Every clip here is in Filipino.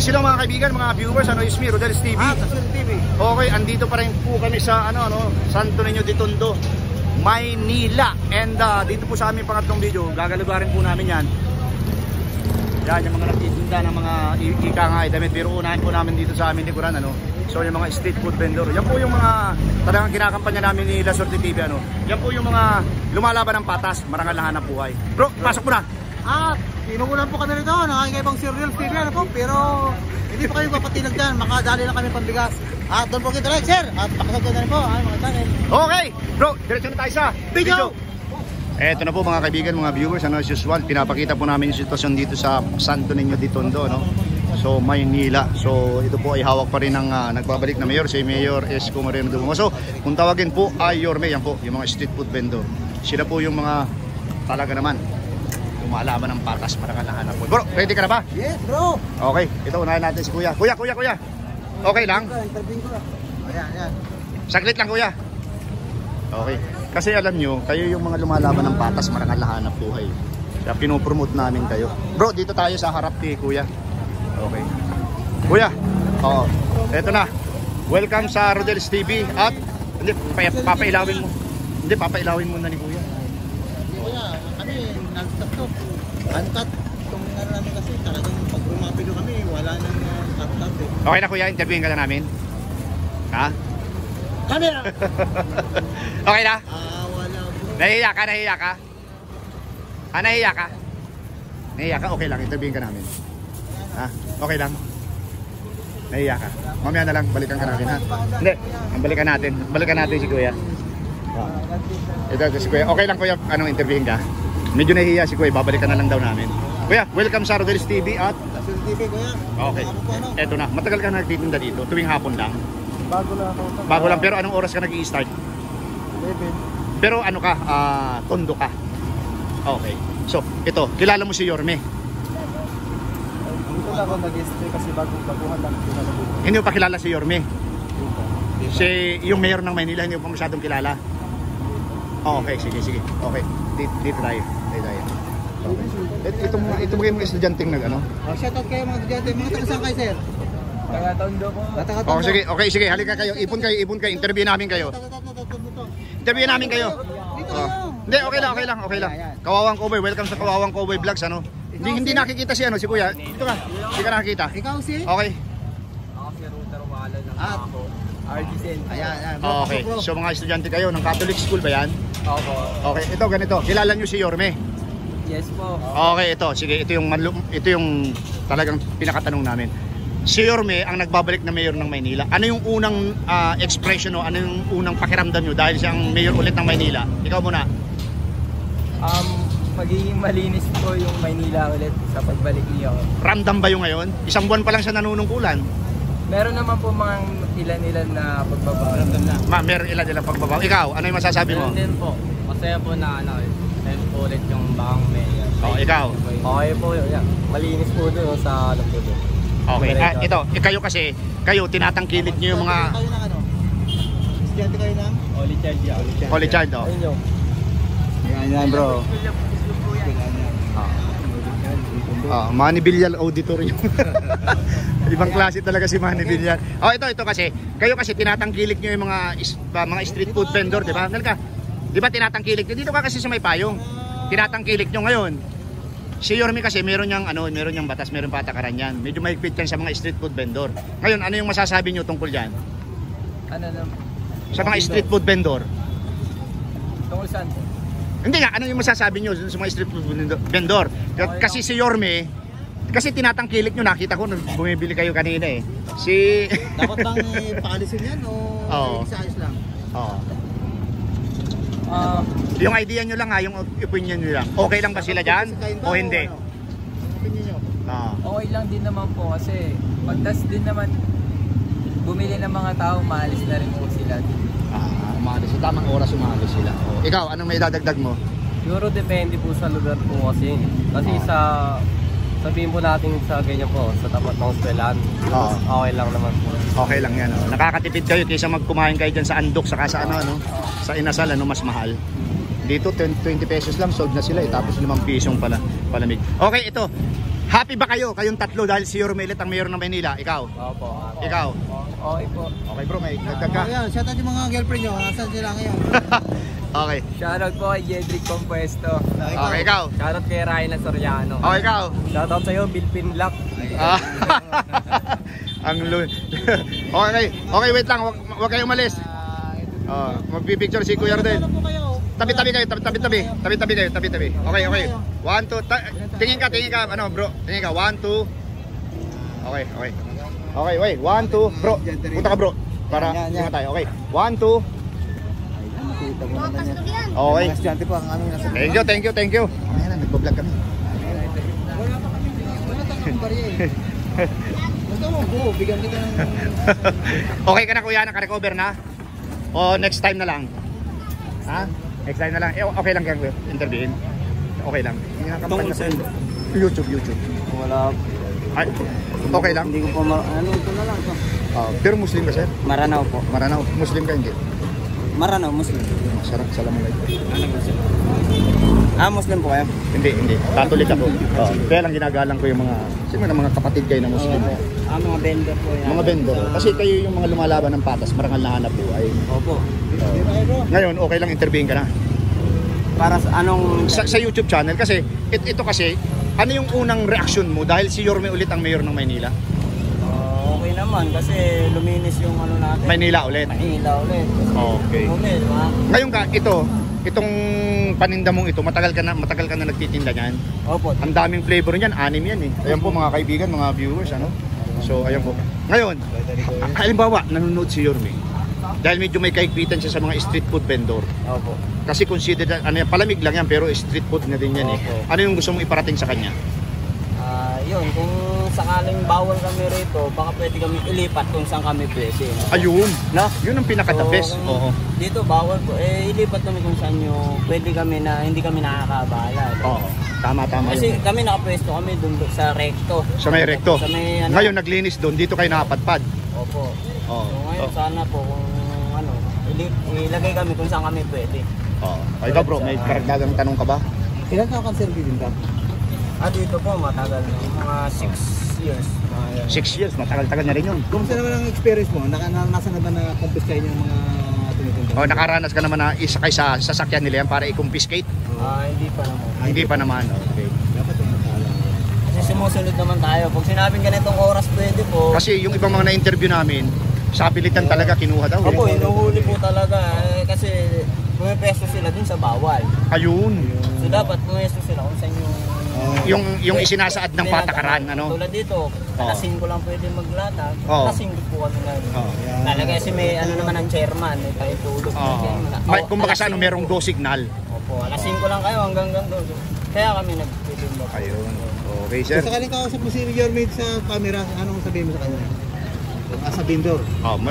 sila mga kaibigan, mga viewers, ano, Ismi, Rodel's TV. Rodel's TV. Okay, andito pa rin po kami sa Santo Niño de Tondo, Maynila. And dito po sa aming pangatlong video, gagalugarin po namin yan. Yan, yung mga nagtitinda ng mga ika nga damit. Pero unahin po namin dito sa aming likuran, so yung mga street food vendor. Yan po yung mga talagang kinakampanya namin ni La Suerte TV, Yan po yung mga lumalaban ng patas, marangal na hanap buhay. Bro, pasok mo na. Inuulan po kami rito, nakakaibang cereal TV po, pero hindi pa kayo papatinag dyan, makadali lang kami pambigas. Doon po kita like, sir, at pakasabot na rin po, mga channel. Okay, bro, diretso na tayo sa video. Eto na po mga kaibigan, mga viewers, as usual, pinapakita po namin yung sitwasyon dito sa Santo Niño de Tondo, So, Maynila. So, ito po ay hawak pa rin ng nagbabalik na mayor, si Mayor Isko Moreno Dumago. So, kung tawagin po ay Yorme, yan po, yung mga street food vendor. Sila po yung mga talaga naman lumalaban ng patas para kalahanap po. Bro, ready ka na ba? Yes, bro. Okay, ito unahin natin si Kuya. Kuya. Okay lang? Interview ko lang. Ayan. Saglit lang, Kuya. Okay. Kasi alam nyo, kayo yung mga lumalaban ng patas para kalahanap buhay. Kaya pinopromote namin kayo. Bro, dito tayo sa harap ni Kuya. Okay. Kuya, eto na. Welcome sa Rodel's TV. At, hindi, papailawin mo. Hindi, papailawin mo na ni Kuya. Kuya, kami, nag-stop. Antat. Itong namin kasi, talagang pag rumapido kami, wala nang antat eh. Okay na Kuya, interviewin ka na namin. Ha? Camera! Okay na? Wala bro. Nahiya ka? Nahiya ka? Nahiya ka? Nahiya ka? Okay lang, interviewin ka namin. Ha? Okay lang? Nahiya ka? Mamaya na lang, balikan ka natin ha? Hindi, balikan natin si Kuya. Ito si Kuya. Okay lang Kuya, interviewin ka? Medyo nahiya si Kuya, babalikan na lang daw namin. Kuya, welcome sa Rodel's TV at Rodel's TV Kuya. Okay. Eto na, matagal ka nagtitinda dito, tuwing hapon lang? Bago lang ako. Bago lang, pero anong oras ka nag-i-start? 11. Pero ano ka, tondo ka? Okay. So, ito, kilala mo si Yorme? Dito lang ako nag-stay kasi baguhan lang. Hindi mo pa kilala si Yorme? Yung mayor ng Maynila, hindi mo pa masyadong kilala? Okay, sige. Okay, dito tayo. Ito mo yung mga estudyanteng Shoutout kayo mga estudyante. Mga taga-saan kayo, sir? Taga-Tondo po. Sige, halika kayo. Ipon kayo. Interview namin kayo. Interview namin kayo. Hindi, okay lang. Kawawang Cowboy, welcome sa Kawawang Cowboy Vlogs, Hindi nakikita si Kuya. Dito ka. Hindi ka nakikita. Ikaw si? Okay. Ako si Ruter Wala ng ako. RGCN. Ayan. Okay. So mga estudyante kayo ng Catholic school ba yan? Opo. Okay, ito ganito. Kilala niyo si Yorme? Yes po. Okay, ito yung talagang pinakatanong namin. Si Yorme ang nagbabalik na mayor ng Maynila. Ano yung unang expression o ano yung unang pakiramdam nyo dahil siyang mayor ulit ng Maynila? Ikaw muna. Magiging malinis po yung Maynila ulit sa pagbalik niyo. Ramdam ba yung ngayon? Isang buwan pa lang siya nanunungkulan. Meron naman po mga ilan-ilan na pagbabago. Meron ilan pagbabago. Ikaw, ano yung masasabi mo? Meron din po. Masaya po na ayun po ulit yung bakang mayor. Ikaw? Okay po yun. Malinis po doon sa po doon. Okay, ito, kayo kasi, tinatangkilik nyo yung mga... Kayo ng estudyante kayo ng? Holy Child, Ayun yung. Yan bro. Manny Villar Auditorium. Ibang klase talaga si Manny Villar. Ito kasi, kayo kasi tinatangkilik nyo yung mga street food vendor, di ba? Di ba tinatangkilik nyo? Dito ka kasi sa may payong. Tinatangkilik nyo ngayon. Si Yorme kasi meron niyang batas, meron patakaran yan. Medyo mahigpit yan sa mga street food vendor. Ngayon, ano yung masasabi niyo tungkol diyan? Sa mga street food vendor? Tungkol saan? Hindi nga, ano yung masasabi niyo sa mga street food vendor? Kasi si Yorme, kasi tinatangkilik niyo, nakita ko bumibili kayo kanina eh. Dapat bang paalisin yan o isa-ayos lang? Yung idea nyo lang yung opinion nyo lang. Okay lang ba sila dyan? O hindi? Opinion nyo? Okay lang din naman po kasi pagtas din naman bumili ng mga tao, maalis na rin po sila. Umalis. Sa tamang oras umalis sila. Ikaw, anong may dadagdag mo? Siguro depende po sa lugar po kasi. Kasi sabihin po natin sa ganyan po, sa tapat ng eskwelahan. Okay lang naman po. Okay lang yan. Nakakatipid kayo kaysa magkumain kayo dyan sa Andok, saka sa sa Inasal, mas mahal. Dito 20 pesos lang sold na sila tapos 5 pisong palamig. Okay, ito. Happy ba kayo? Kayong tatlo dahil si Yorme ulit ang mayor ng Maynila. Ikaw? Opo. Ikaw? Okay po. Okay bro, may dagdag ka? Ayan, shout out yung mga girlfriend nyo. Nasaan sila ngayon? Okay. Shoutout po kay Jedrick Compuesto. Okay, ikaw? Shoutout kay Ryan Soriano. Okay, ikaw? Shoutout sa'yo, Bilpin Black. Ah. Ang okay, okay, wait lang. Huwag kayong umalis. Magpipicture si Kuya Rodel. Ano po kayo? Tabi-tabi kayo, tabi-tabi. Tabi-tabi kayo, tabi-tabi. Okay, okay. 1, 2, tingin ka, ano bro? Tingin ka, 1, 2. Okay, okay. Okay, wait, 1, 2, bro. Punta ka bro. Para tingnan tayo. Okay, 1, 2. Nakita mo naman yan. Okay. Mga estudyante po ang aming nasa. Thank you. Mamaya na, nagbablog kami. Wala tayong barya eh. Basta mo, buo, bigyan kita ng... Okay ka na kuya, naka-recover na? O next time na lang? Ha? Next time na lang? Okay lang kaya interviewin? Okay lang. Tungkol saan? YouTube. Wala. Ay, okay lang? Hindi ko po ano ito na lang ito. Pero Muslim ka sir? Maranao po. Maranao. Muslim ka hindi? Maranao, Muslim. Sarap, salamualaikum. Muslim po kayo? Hindi. Catholic ako. Kaya lang ginagalang ko yung mga kapatid kayo na Muslim. Mga vendor po yan. Mga vendor. Kasi kayo yung mga lumalaban ng patas, marangal na hanap buhay. Opo. Ngayon, okay lang interviewin ka na. Para sa anong... Sa YouTube channel kasi, ito kasi, ano yung unang reaksyon mo dahil si Yorme ulit ang mayor ng Maynila? Okay naman kasi luminis yung ano natin. Maynila ulit. Maynila ulit. Okay. Okay, di ba? Ngayon ka, itong paninda mong ito, matagal ka na nagtitinda niyan. Opo. Ang daming flavor niyan, 6 yan eh. Ayan po mga kaibigan, mga viewers, ano? So, ayan po. Ngayon, halimbawa, nanonood si Yorme. Dahil medyo may kaigpitan siya sa mga street food vendor. Opo. Kasi considered, palamig lang yan, pero street food na din yan eh. Opo. Ano yung gusto mong iparating sa kanya? Yun, kung sakaling bawal kami rito, baka pwede kami ilipat kung saan kami pwede. Ayun. No? Yun ang pinaka-the best. Oo. Dito bawal po, ilipat kami kung saan pwede kami na hindi kami nakakabala. Oo. Tama Kasi yun. kami nakapwesto kami doon sa recto. Sa may recto. Sa may, ano, Ngayon naglinis doon, dito kayo nakapadpad. Opo. Oo. So ngayon sana po kung ilagay kami kung saan kami pwede. Oo. Ikaw bro, may karagdagang tanong ka ba? Ilan taon kang serving ka? Dito po matagal na, mga 6 years. 6 years, matagal-tagal na rin yun. Kumusta naman ang experience mo? Nasa na ba na confiscate yung mga tinitinda? O nakaranas ka naman na isakay sa sasakyan nila yan para i-confiscate? Hindi pa naman. Hindi pa naman. Okay. Dapat yung nakaalam. Kasi sumusunod naman tayo. Pag sinabing ganitong oras pwede po. Kasi yung ibang mga na-interview namin, sa pilitan talaga kinuha daw. Opo, inuhuli po talaga. Kasi pumepesto sila dun sa bawal. Ayun. So dapat pumesto sila kung saan Yung isinasaad ng patakaran, ano? Tulad dito, alas 5 lang pwede maglatag. Oo. Alas 5 po kami na. Oo. Talaga kasi may ano naman ang chairman, may pahitulog. Kung baka sa ano, merong go signal. Opo, alas 5 lang kayo hanggang doon. Kaya kami nagtitinda. Ayun. Okay, sir. Kung sakaling kausap mo si Yorme sa camera, anong sabihin mo sa kanya? Sa vendor.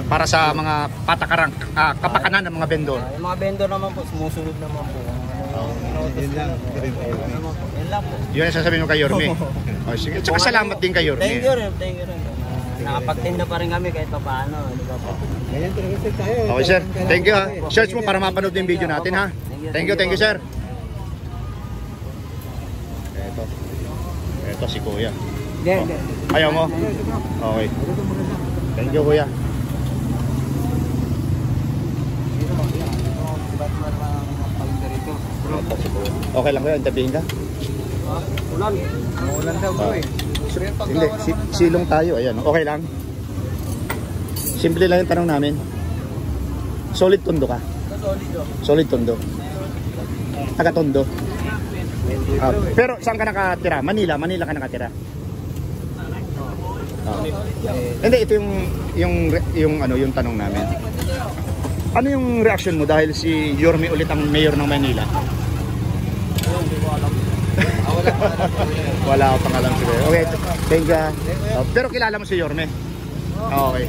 Para sa mga patakaran, kapakanan ng mga vendor. Yung mga vendor naman po, sumusunod naman po. Yun lang. Yan lang po. Yun ang sasabihin mo kay Yorme. Sige. Tsaka salamat din kay Yorme. Thank you rin. Nakapagtinda pa rin kami kahit pa paano. Di ba po? Ganyan talaga sir tayo. Okay, sir. Thank you ha. Search mo para mapanood yung video natin ha. Thank you, sir. Ito si Kuya. Ayaw mo? Okay. Thank you, Kuya. Okay lang Kuya, interviewin ka? Ulan daw bro eh. Hindi, silong tayo. Ayan, okay lang. Simple lang yung tanong namin. Solid tondo ka? Solid tondo. Taga tondo. Pero saan ka nakatira? Manila ka nakatira. Hindi, ito yung tanong namin. Ano yung reaction mo dahil si Yorme ulit ang mayor ng Manila? Hindi ko alam. Wala pang alam siguro. Okay, thank you. Pero kilala mo si Yorme? Okay.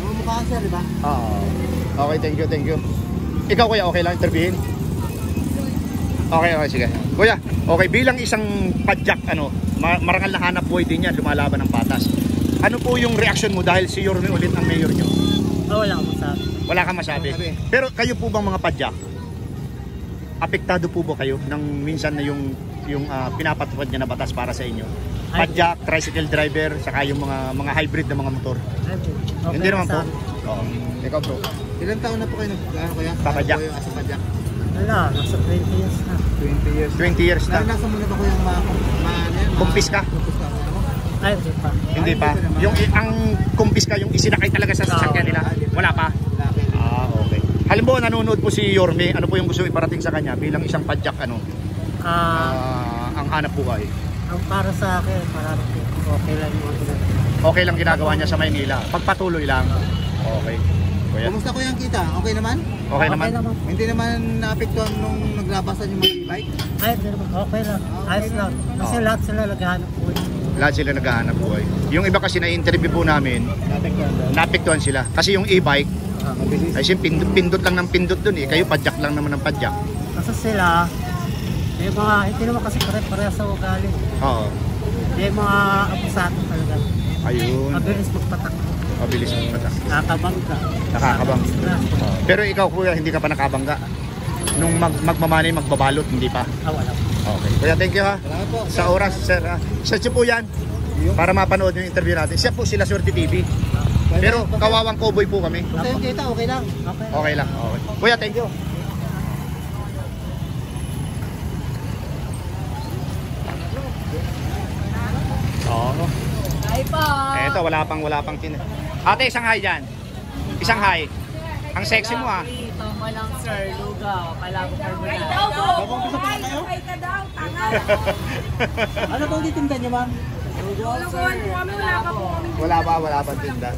Mukha sir, di ba? Okay, thank you. Ikaw kuya, okay lang interviewin? Okay, sige. Kuya, okay, bilang isang padyak, marangal na hanap buhay din yan, lumalaban ng patas. Ano po yung reaction mo dahil si Yorme ulit ang mayor nyo? Wala akong masabi. Wala kang masabi. Pero kayo po bang mga padyak? Apektado po ba kayo nang minsan na yung yung pinapatupad niya na batas para sa inyo? Padjak, tricycle driver, saka yung mga hybrid na mga motor. Okay, Hindi naman po. sa- Oo. Ikaw bro. Ilang taon na po kayo kaya? Papadyak. Sa padyak. Wala, nasa 20 years na. 20 years. 20 years na. Naranasan mo na ba ko yung Kumpis ka? Kumpis ka. Ay, hindi pa. Hindi pa. Yung ang kumpis ka, yung isinakay talaga sa sasakyan nila. Wala pa. Okay. Halimbawa nanonood po si Yorme, ano po yung gusto iparating sa kanya bilang isang padjak ang hanap buhay? Ang para sa akin, marami okay lang yung mga ginagawa. Okay lang ginagawa niya sa Maynila. Pagpatuloy lang. Okay. Kuya. Kumusta ko yung kita? Okay naman? Okay naman. Hindi naman naapektuhan nung naglabasan yung mga e-bike? Ay, hindi naman. Okay lang. Ayos lang. Kasi lahat sila naghahanap po. Lahat sila naghahanap buhay. Yung iba kasi na-interview po namin, naapektuhan sila. Kasi yung e-bike, ay pindot lang ng pindot dun eh. Kayo padjak lang naman ng padjak. Kasi sila, may mga, hindi naman kasi pare-pareha sa ugali. Oo. May mga abusado talaga. Ayun. Mabilis magpatak. Mabilis ang patak. Nakakabang ka. Nakakabang. Pero ikaw kuya, hindi ka pa nakabangga. Nung magmamanay, magbabalot, hindi pa. Wala. Okay. Kuya, thank you ha. Salamat po. Sa oras, sir. Siya po yan. Para mapanood yung interview natin. Siya po sila Swerte TV. Pero kawawang cowboy po kami. Basta yung kita, okay lang. Okay. Okay lang. Okay. Kuya, thank you. Oo. Hi po. Eto, wala pang tin. Ate, isang hi dyan. Isang hi. Ang sexy mo ah. Ito mo lang sir, lugaw. Kailangan ko Babang gusto pa kayo? Ano pong titinda niyo, ma'am? Wala pa tinda.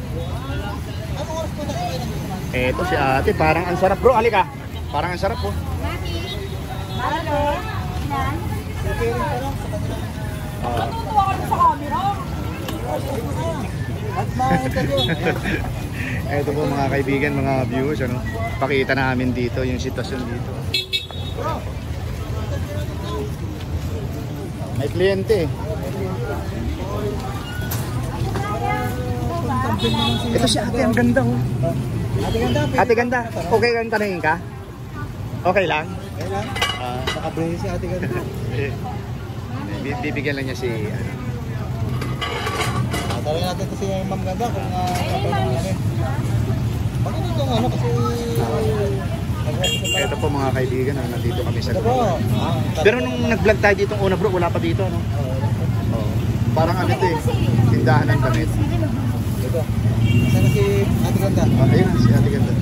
Eto si ate, parang ang sarap bro. Halika. Parang ang sarap po. At ma-interview. Eto po mga kaibigan, mga viewers, ano. Pakita namin dito yung sitwasyon dito. May kliyente eh. Ito si ate, ang ganda oh. Ate ganda. Ate ganda, okay kang tanungin ka? Okay lang? Okay lang. Nakabrace si ate ganda. Bibigyan lang niya si ano. Tawagin natin ito si Ma'am Ganda kung tatanungin namin. Bakit ito ano kasi... Ito po mga kaibigan, nandito kami sa Ito po. Pero nung nag-vlog tayo dito una bro, wala pa dito no? Oo. Parang ano ito eh, tindahan ng damit. Ito. Saan na si ate ganda? Ayun, si ate ganda.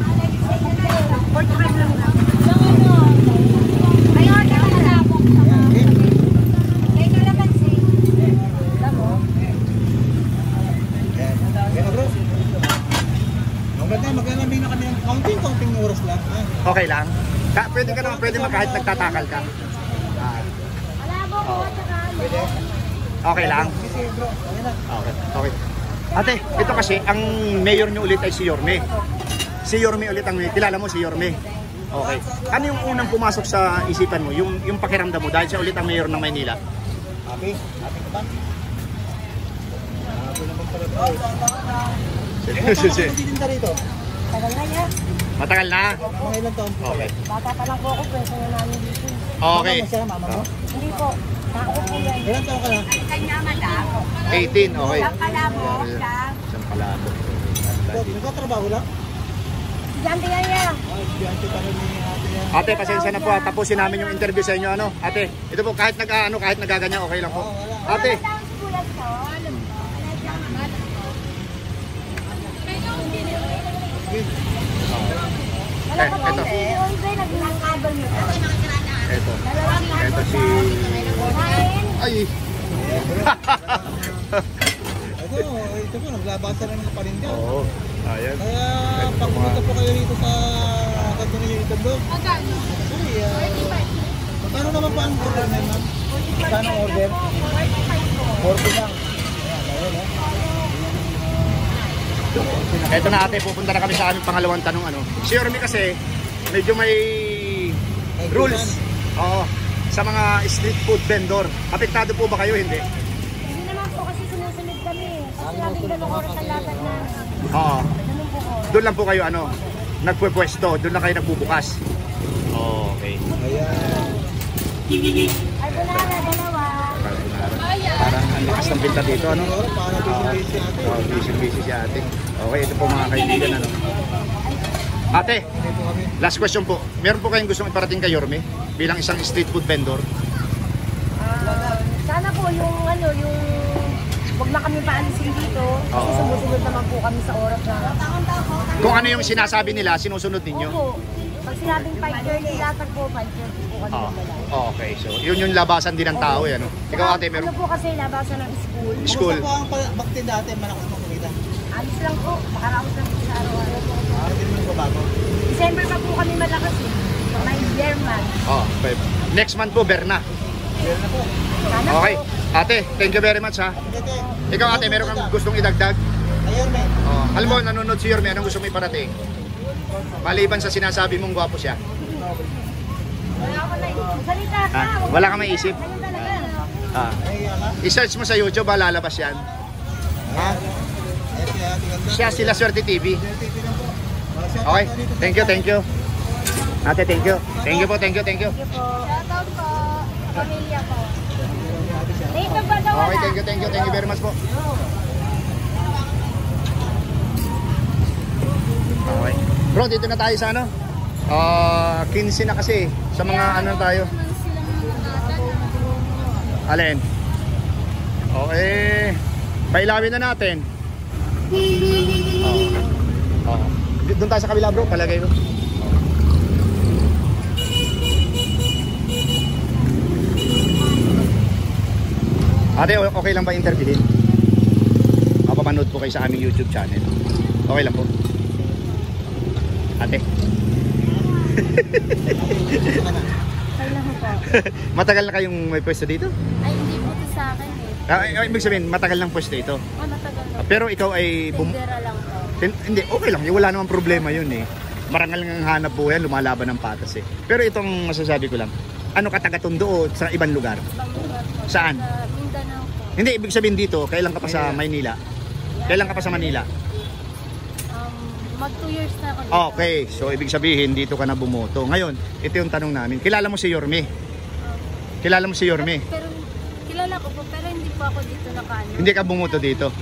Maglalambing na kami ng counting oras lang. Okay lang? Pwede ka naman, pwede kahit nagtatakal ka. Pwede? Okay lang? Kasi bro, okay na. Okay. Ate, ito kasi, ang mayor niyo ulit ay si Yorme. Si Yorme ulit ang kilala mo si Yorme. Okay. Ano yung unang pumasok sa isipan mo? Yung pakiramdam mo dahil siya ulit ang mayor ng Maynila? Happy? Happy ka ba? Happy naman pala tayo. Ilan taon ka nagtitinda rito? Tagal na yan. Matagal na? Mga ilang taon po? Okay. Bata pa lang po ako, pwede na namin dito. Okay. Mama mo siya, mama mo? Hindi po. Tao po yan. Ilan taon ka na? Kanya malabo. 18, okay. Isang kalabo. Isang palabo. Nagtatrabaho lang? Diyan yan yan. Estudyante pa rin ni ate yan. Ate, pasensya na po. Tapusin namin yung interview sa inyo. Ano? Ate, ito po kahit kahit nagaganyan, okay lang po. Ate, Wala ito. pa si Andre, nagkakabal mo. Ito si... Ay! Ito po, naglabasan na ng parinda. Oo. Ayan. Kaya pag pumunta po kayo dito sa kanto ninyo dito vlog. Sorry, magkano naman pa ang order na yun, ma'am? Magkano ang order? 40 lang. Ito na ate, pupunta na kami sa aming pangalawang tanong. Si Yorme kasi, medyo may rules. Oo. Sa mga street food vendor. Apektado po ba kayo? Hindi? Hindi naman po kasi sinusunod kami. Kasi laging 2 oras ang lakad na. Oo. Ganun po ko. Doon lang po kayo nagpupwesto. Doon lang kayo nagbubukas. Okay. Ayan. Ay, wala na. lakas ng binta dito, ano? Siguro, para busy ate. Busy si ate. Okay, ito po mga kaibigan, ano? Ate, last question po. Meron po kayong gustong iparating kay Yorme bilang isang street food vendor? Sana po yung ano, yung wag na kami paalisin dito. Kasi sumusunod naman po kami sa oras na. Kung ano yung sinasabi nila, sinusunod ninyo? Opo. Pag sinabing 5:30, latag po 5:30 po kami magdala. Okay, so yun yung labasan din ng tao, yan. No? Ikaw ate, meron? Ano po kasi labasan ng school? School. Kumusta po ang bakti dati, malakas mo kumita? Alis lang po, makaraos lang po sa araw-araw. Hindi mo nagbabago. December pa po kami malakas eh. May German. Okay. Next month po, Berna. Meron na po. Sana Okay. po. Ate, thank you very much ha. Ate, Ikaw ate, meron kang gustong idagdag? ayun, men. Alam mo, nanonood si Yorme, anong gusto mo iparating? Maliban sa sinasabi mong gwapo siya. Wala ako na salita ka. Wala kang maisip? Ayun talaga. I-search mo sa YouTube, lalabas yan. Ha? Ayun kaya, tiganda. Siya sila Swerte TV. TV lang po. Okay, thank you. Ate, thank you. Thank you po. Thank you po. Shoutout po. Pamilya po. Dito ba daw Okay, wala? thank you very much po. Okay. Bro, dito na tayo sa ano? 15 na kasi sa mga ano tayo. Alin? Okay. Pailawin na natin. Doon tayo sa kabila bro, palagay ko. Ate, okay lang ba interviewin? Mapapanood po kayo sa aming YouTube channel. Okay lang po. Ate. Kailan po? Matagal na kayong may pwesto dito? Ay, hindi po ito sa akin eh. Ibig sabihin, matagal lang pwesto ito. Matagal na. Pero ikaw ay... Tindera lang po. Hindi, okay lang. Wala namang problema yun eh. Marangal ng hanap buhay, lumalaban ng patas eh. Pero itong masasabi ko lang, ano ka taga-Tondo o sa ibang lugar? Ibang lugar po. Saan? Sa Mindanao po. Hindi, ibig sabihin dito, kailan ka pa sa Maynila? Kailan ka pa sa Manila? Mag 2 years na ako dito. Okay, so ibig sabihin dito ka na bumoto. Ngayon, ito yung tanong namin. Kilala mo si Yorme? Kilala mo si Yorme? Pero kilala ko po, pero hindi po ako dito nakaano. Hindi ka bumoto dito?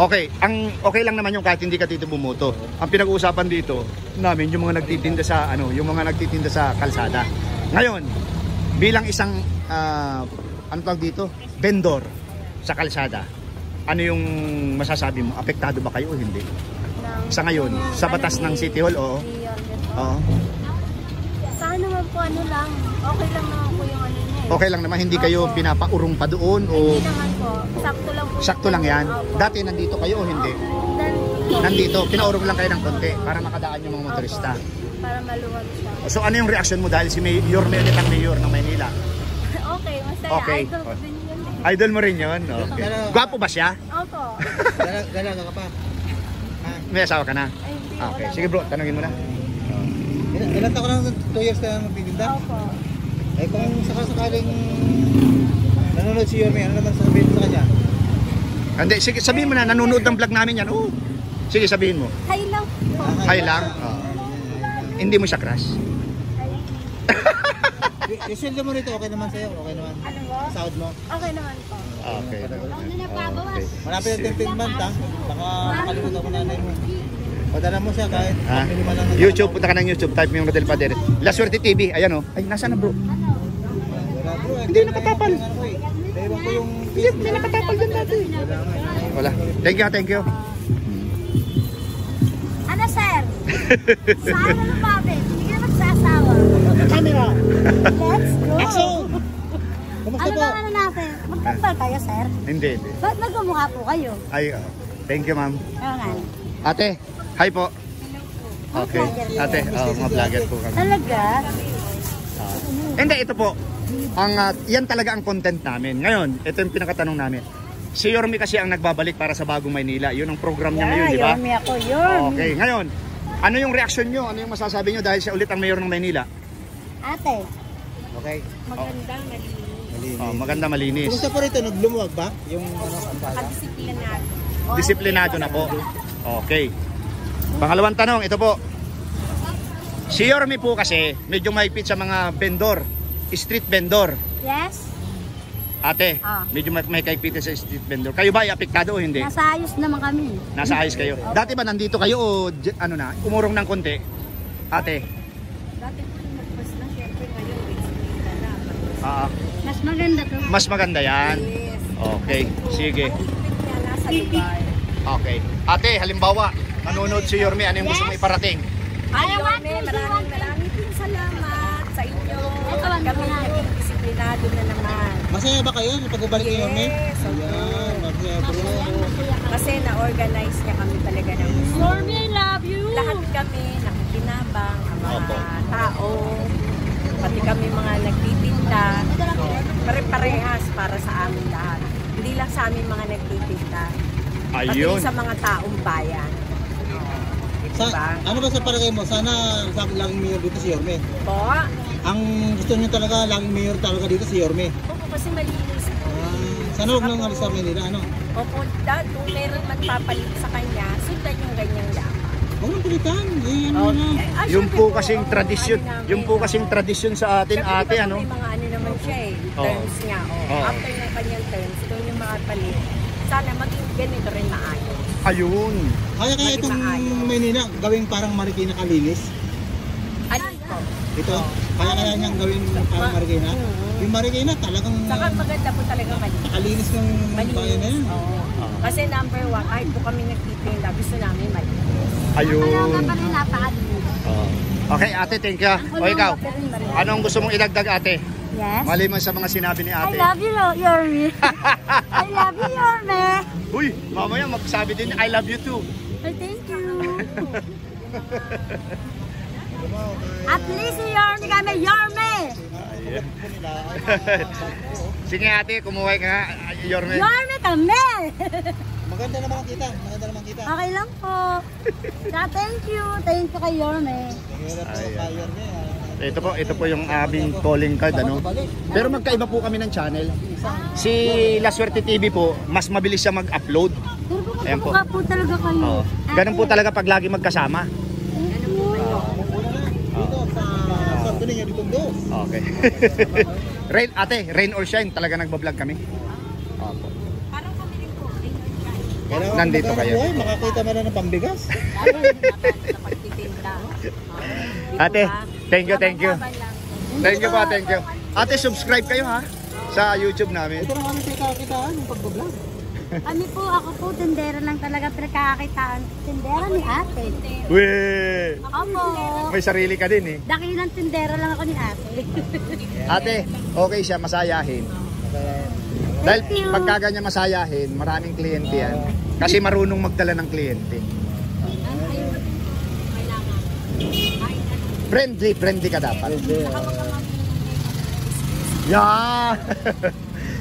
Okay, okay lang naman yung kahit hindi ka dito bumoto. Ang pinag-uusapan dito namin yung mga nagtitinda sa yung mga nagtitinda sa kalsada. Ngayon, bilang isang ano tawag dito? Vendor sa kalsada. Ano yung masasabi mo? Apektado ba kayo o hindi? Sa ngayon, sa batas ng City Hall, oo. Oo. Sa ano naman po, ano lang, okay lang naman po yung ano niya eh. Okay lang naman, hindi kayo pinapaurong pa doon o Hindi naman po, sakto lang po. sakto lang yan? Dati nandito kayo o hindi? Nandito, pinaurong lang kayo ng konti para makadaan yung mga motorista. Para maluwag siya. So ano yung reaction mo dahil si Yorme ulit ang mayor ng Maynila? Okay, masaya. Okay. Idol ko din yun eh. Idol mo rin yun? Okay. Gwapo ba siya? Opo. Dalaga ka pa. May asawa ka na? Ay, hindi. Okay, wala sige bro, tanungin mo na. Ilan taon ka lang, 2 years ka lang magtitinda? Opo. Eh kung sakasakaling nanonood si Yorme, ano naman sasabihin mo sa kanya? Hindi, sige, sabihin mo na, nanonood ng vlog namin yan. Oo. Sige, sabihin mo. Hi lang po. Hi lang. Hindi mo siya crush. Yung sweldo mo rito, okay naman sa'yo? Okay naman? Ano mo? Sahod mo? Okay naman po. Okay. Ano na babawas? Malapit ang 10 month ha? Baka makalimutan ko nanay mo. Padala mo siya kahit minimal lang. YouTube, punta ka ng YouTube, type mo yung Rodel Pader. La Suerte TV, ayan o. Ay, nasaan na bro? Wala bro. Hindi nakatapal. Ewan ko yung... Hindi nakatapal dyan dati. Wala. Thank you. Ano sir? Saan na lumapit? Hindi ka magsasawa. Camera! Let's go! Action! Kumusta Ano po? bang ano natin? Magkambal kayo sir? Hindi. Ba't nagmumukha po kayo? Ay, thank you ma'am. Ano nga? Ate, hi po. Okay. Ate, mga vlogger po kami. Talaga? Hindi, ito po. Yan talaga ang content namin. Ngayon, ito yung pinakatanong namin. Si Yorme kasi ang nagbabalik para sa Bagong Maynila. Yun ang program niya ngayon, di ba? Yorme ako, Yorme. Okay, ngayon, ano yung reaction nyo? Ano yung masasabi nyo dahil siya ulit ang mayor ng Maynila? Ate, Okay. maganda, malinis. Maganda, malinis. Kumusta po rito? Naglumuwag ba? Yung ano, kampala? Kadisiplinado. Disiplinado na po. Okay. Pangalawang tanong, ito po. Si Yorme po kasi medyo mahigpit sa mga vendor, street vendor. Yes? Ate, Ah. medyo may kaipitan sa street vendor. Kayo ba ay apektado o hindi? Nasa ayos naman kami. Nasa ayos kayo. Dati ba nandito kayo o ano na, umurong ng konti? Ate? Dati po yung nagpas na, syempre ngayon, explain na. Ah, Mas maganda to. mas maganda yan. Yes. Okay, sige. Kaya nasa lugar. Okay. Ate, halimbawa, nanonood si Yorme, ano yung gusto mo iparating? Ay, Yorme, maraming salamat sa inyo. Kami naging disiplinado na naman. Masaya ba kayo sa pagbabalik ni Yorme? Yes, Ayan, masaya bro. kasi na-organize niya kami talaga ng gusto. Yorme, I love you! Lahat kami nakikinabang, ang mga tao, pati kami mga nagtitinda, pare-parehas para sa amin lahat. Hindi lang sa amin mga nagtitinda, pati Ayun. sa mga taong bayan. Ano ba sa palagay mo? Sana sabi laging mayor dito si Yorme. Po, Ang gusto niyo talaga, laging mayor talaga dito si Yorme. opo kasi malinis po. Sana huwag nang alis sa Manila, ano? Opo, kung meron man papalit sa kanya, sundan yung ganyang dapat. Huwag nang pilitan. Eh, ano na. Yung po kasing tradisyon, yung po kasing tradisyon sa atin, ate, ano? May mga ano naman siya eh, Oo. terms niya. Oo. After ng kanyang terms, kung yung mga palit, sana maging ganito rin maayos. Ayun. Kaya itong maayos. Manila gawing parang Marikina kalinis. Ano po? Ito, kaya niyang gawing parang Marikina. Yung Marikina talagang Saka maganda po talaga malinis. kalinis ng bayan na yan. Oo. Kasi number one, kahit po kami nagtitinda, gusto namin malinis. Ayun. kami napakalinis. Okay, ate, thank you. O ikaw, anong gusto mong idagdag, ate? Yes? Maliban sa mga sinabi ni I ate. love you, Yorme. I love you, Yorme. Uy, mamaya magsabi din, I love you too. Ay, thank you. At least si Yorme kami, Yorme. Sige ate, kumuha ka nga, Yorme. Yorme kami. Maganda naman ang kita. Maganda naman kita. Okay lang po. Sa thank you. Thank you kay Yorme. Hirap po Ayan. kay Yorme. Ito po yung aming calling card, ano. Pero magkaiba po kami ng channel. Si La Suerte TV po, mas mabilis siya mag-upload. Pero po, Ayan po. kapag po talaga kayo. Oo. Ganun po talaga pag lagi magkasama. Thank you. Dito sa Santo Niño de Tondo. Okay. Rain, ate, rain or shine, talaga nagbablog kami. Opo. Parang kami rin po. Kailangan Nandito magkano kayo. buhay, makakita mo na ng pambigas. Sa pagtitinda. Ate, thank you, thank you. Thank you po, thank you. Ate, subscribe kayo ha sa YouTube namin. Ito na kami kita-kitaan ng pagbablog. Kami po, ako po, tindera lang talaga pinagkakakitaan. Tindera ni ate. Weh! Opo. May sarili ka din eh. Dakilang tindera lang ako ni ate. Ate, okay siya, masayahin. Dahil pagka ganyan masayahin, maraming kliyente yan. Kasi marunong magdala ng kliyente. Friendly ka dapat. Yeah!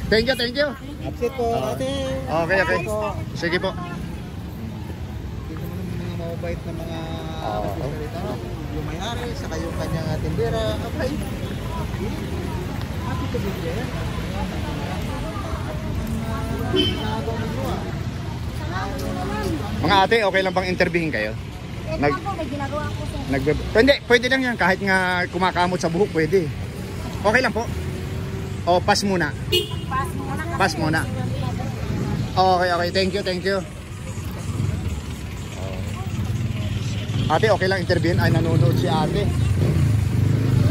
Thank you. Upset po, ate. Okay. Sige po. Dito mo naman mga mababait na mga Oo. salita. Yung may-ari, saka yung kanyang tindera. Okay. Happy to be there. Mga ate, okay lang bang interviewin kayo? Ito po, may ginagawa ko sa Pwede lang yan. Kahit nga kumakamot sa buhok, pwede. Okay lang po. O, pass muna. Pass muna. Okay. Thank you. Ate, okay lang interviewin. Ay, nanonood si ate.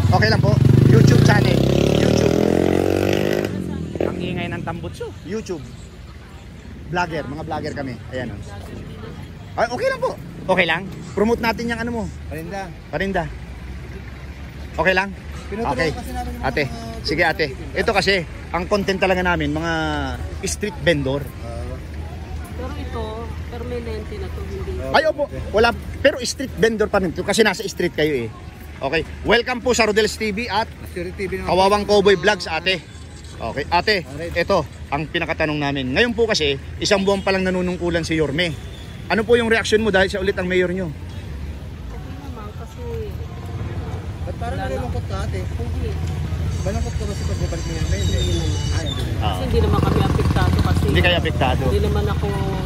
Okay lang po. YouTube channel. YouTube. Ang ingay ng tambutso. YouTube. Vlogger. Mga vlogger kami. Ayan o. Ay, okay lang po. Okay lang. Promote natin yung ano mo. Parinda. Okay lang? Okay. Ate, sige ate. Ito kasi, ang content talaga namin, mga street vendor. Pero ito, permanente na to, hindi. Ay, opo. Wala. Pero street vendor pa rin to kasi nasa street kayo eh. Okay. Welcome po sa Rodel's TV at Kawawang Cowboy Vlogs, ate. Okay. Ate, ito ang pinakatanong namin. Ngayon po kasi, isang buwan pa lang nanunungkulan si Yorme. Ano po yung reaction mo dahil siya ulit ang mayor nyo? Okay naman kasi Ba't parang nalulungkot ka, ate? hindi. Malungkot ka ba sa pagbabalik mo yun? Hindi. Kasi hindi naman kami apektado kasi Hindi kayo apektado. hindi naman ako yung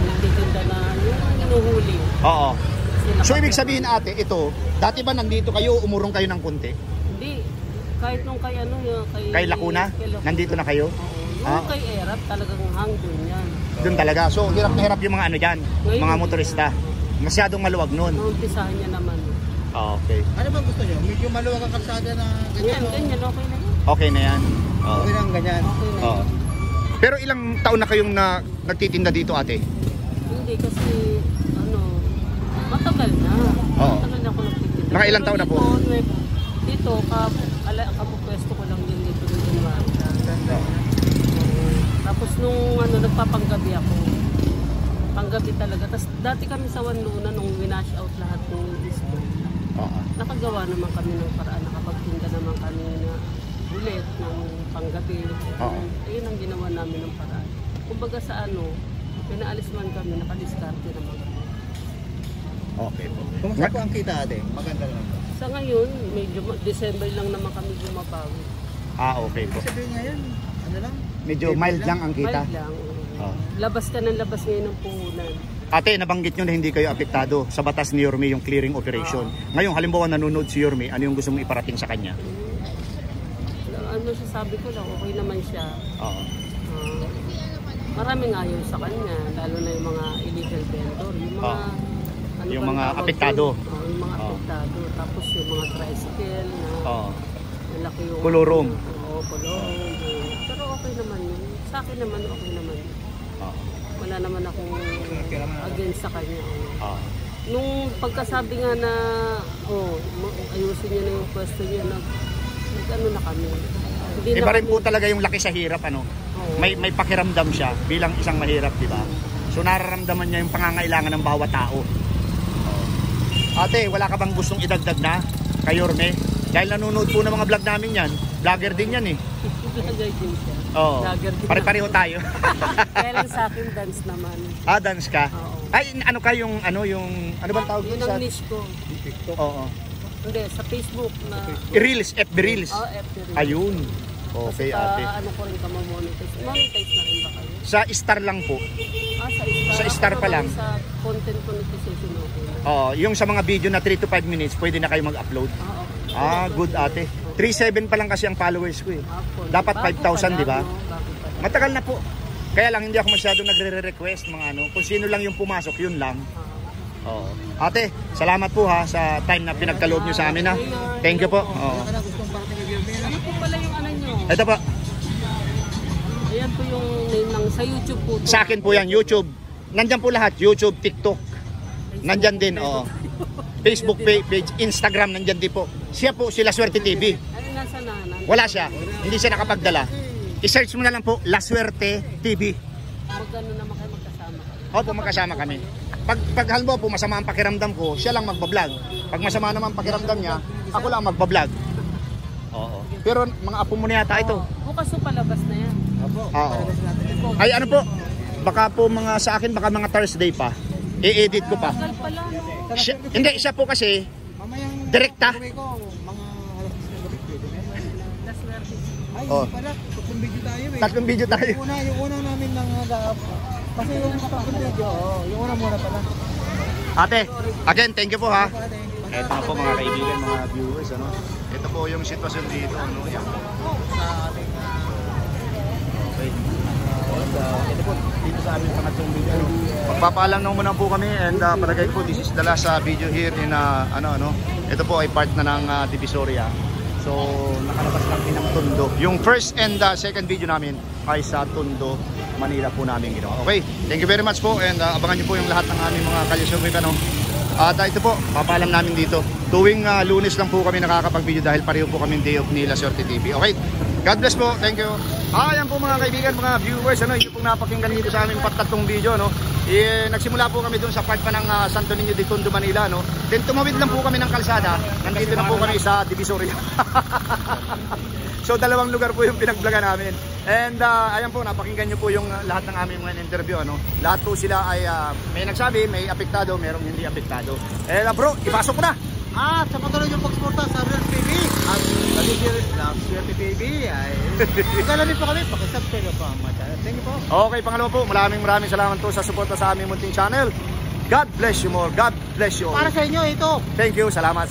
nagtitinda na yung inuhuli. Oo. Kasi So ibig sabihin ate, ito, dati ba nandito kayo, umurong kayo ng konti? Hindi. Kahit nung kay ano yung Kay Lacuna? Nandito na kayo? Oo. Ah. Yung kay Erap talagang hanggang yan. Doon talaga. So, hirap na hirap yung mga ano dyan, Ngayon, mga motorista. Masyadong maluwag nun. Naumpisahan niya naman. Okay. Ano ba gusto nyo? Medyo maluwag ang kalsada na Ganyan, ganyan. ganyan, okay na yan. Okay na yan. Oo. Okay lang ganyan. Okay na Oo. yan. Pero ilang taon na kayong nagtitinda dito, ate? Hindi kasi, ano, matagal na. Oo. Matagal na ako nagtitinda. Mga ilang taon na po? Dito, kapupwesto ko lang din dito ng January. Tapos nung ano, nagpapanggabi ako. Panggabi talaga. Tapos dati kami sa Wanluna nung winash out lahat ng isto. Oo. Nakagawa naman kami ng paraan. Nakapagtinda naman kami na ulit ng panggabi. Oo. Ayun ang ginawa namin ng paraan. Kumbaga sa ano, pinaalis man kami, nakadiskarte naman kami. Okay po. Kumusta po ang kita ate? Maganda naman po. Sa ngayon, medyo December lang naman kami bumabawi. Okay po. Sabihin ngayon, ano lang? Medyo mild lang ang kita. Mild lang. Oo. Labas ka ng labas ngayon ng puhunan. Ate, nabanggit nyo na hindi kayo apektado sa batas ni Yorme yung clearing operation. Ngayon, halimbawa nanonood si Yorme, ano yung gusto mong iparating sa kanya? Ano sasabi ko lang, okay naman siya. Oo. Maraming ayaw sa kanya, lalo na yung mga illegal vendor. Yung mga, ano Yung bang mga tawag apektado. doon? Yung mga apektado. Tapos yung mga tricycle na Oo. malaki yung... Kolorom. Oo, kolorom. Pero okay naman yun. Sa akin naman, okay naman yun. Oo. Wala naman akong against sa kanya. Oo. Nung pagkasabi nga na, ayusin niya na yung pwesto niya, nag-ano na kami. Hindi Iba na rin po talaga yung laki sa hirap, ano? Oo. May pakiramdam siya bilang isang mahirap, di ba? So nararamdaman niya yung pangangailangan ng bawat tao. Ate, wala ka bang gustong idagdag na kay Yorme? Dahil nanonood po ng mga vlog namin yan. Vlogger din yan eh. Vlogger din siya. Oo. Vlogger din Pare-pareho tayo. Kaya lang sa akin, dance naman. Dance ka? Oo. Ay, ano ka yung, ano bang tawag Yun dun sa... ang niche ko. Oo. Hindi, sa Facebook na... I-reels, FB Reels. FB rin. Ayun. Okay, ate. Ano ko rin ka ma-monetize. Monetize na rin ba kayo? Sa Star lang po. Sa Star pa lang. Sa content monetization okay. Oo, yung sa mga video na 3 to 5 minutes, pwede na kayo mag-upload. Good ate. 3,700 pa lang kasi ang followers ko eh. Dapat 5,000, di ba? Matagal na po. Kaya lang hindi ako masyadong nagre-request mga ano. Kung sino lang yung pumasok, yun lang. Oo. Ate, salamat po ha sa time na pinagkaloob nyo sa amin ha. Thank you po. Oo. Wala ka na gustong parating kay Yorme. Ano po pala yung ano nyo? Ito po, Ayan po yung name ng sa YouTube po. sa akin po yan, YouTube. Nandyan po lahat, YouTube, TikTok. Nandyan din, oo. Facebook page, Instagram, nandyan din po. Siya po, si La Suerte TV. Ano nasa na? Wala siya, hindi siya nakapagdala. I-search mo na lang po, La Suerte TV. Magano naman kayo magkasama. Opo, magkasama kami. Pag halimbawa po, masama ang pakiramdam ko, siya lang magbablog. Pag masama naman ang pakiramdam niya, ako lang magbablog. Oo. Pero mga apo mo na yata ito. Bukas po palabas na yan. Opo, Oo. palabas natin yan. Ay ano po, baka po mga sa akin, baka mga Thursday pa. I-edit ko pa. Tagal pala no. Hindi, siya po kasi, Mamayang direkta. gawin ko, mga alas 10 ng gabi, pwede na yan. Last Thursday. Ay, Oh. hindi pala. Tatlong video tayo eh. Tatlong video tayo. Yung una namin ng kasi yung tatlong video, yung una muna pala. Ate, again, thank you po ha. Ate, Ito na po mga kaibigan, mga viewers, ano. Ito po yung sitwasyon dito, ano. Yan po. sa ating Okay. Ito po, dito sa aming pangatlong video. Magpapaalam na muna po kami and palagay po, this is the last video here in, ito po ay part na ng Divisoria. So, nakalabas lang din ng Tondo. Yung first and second video namin ay sa Tondo, Manila po namin ginawa. Okay, thank you very much po and abangan nyo po yung lahat ng aming mga kalisyokwit, ano. At ito po, papaalam namin dito. Tuwing Lunes lang po kami nakakapag-video dahil pareho po kami day of ni La Suerte TV. Okay, God bless po, thank you. Ayan po mga kaibigan, mga viewers, ano, yun pong napakinggan dito sa aming patatlong video, no. Nagsimula po kami doon sa part pa ng Santo Niño de Tondo, Manila, no. Then tumawid lang po kami ng kalsada, nandito na po kami sa Divisoria. So dalawang lugar po yung pinagvlogan namin. And ayan po, napakinggan nyo po yung lahat ng aming mga interview, ano. Lahat po sila ay may nagsabi, may apektado, merong hindi apektado. Bro, ipasok ko na. At sa patuloy yung pagsuporta sa Real TV at La Suerte TV ay ikalamin po kami, pakisubscribe po ang mga channel. Thank you po. Okay, pangalawa po, maraming salamat po sa suporta sa aming munting channel. God bless you more. God bless you all. Para sa inyo ito. Thank you, salamat.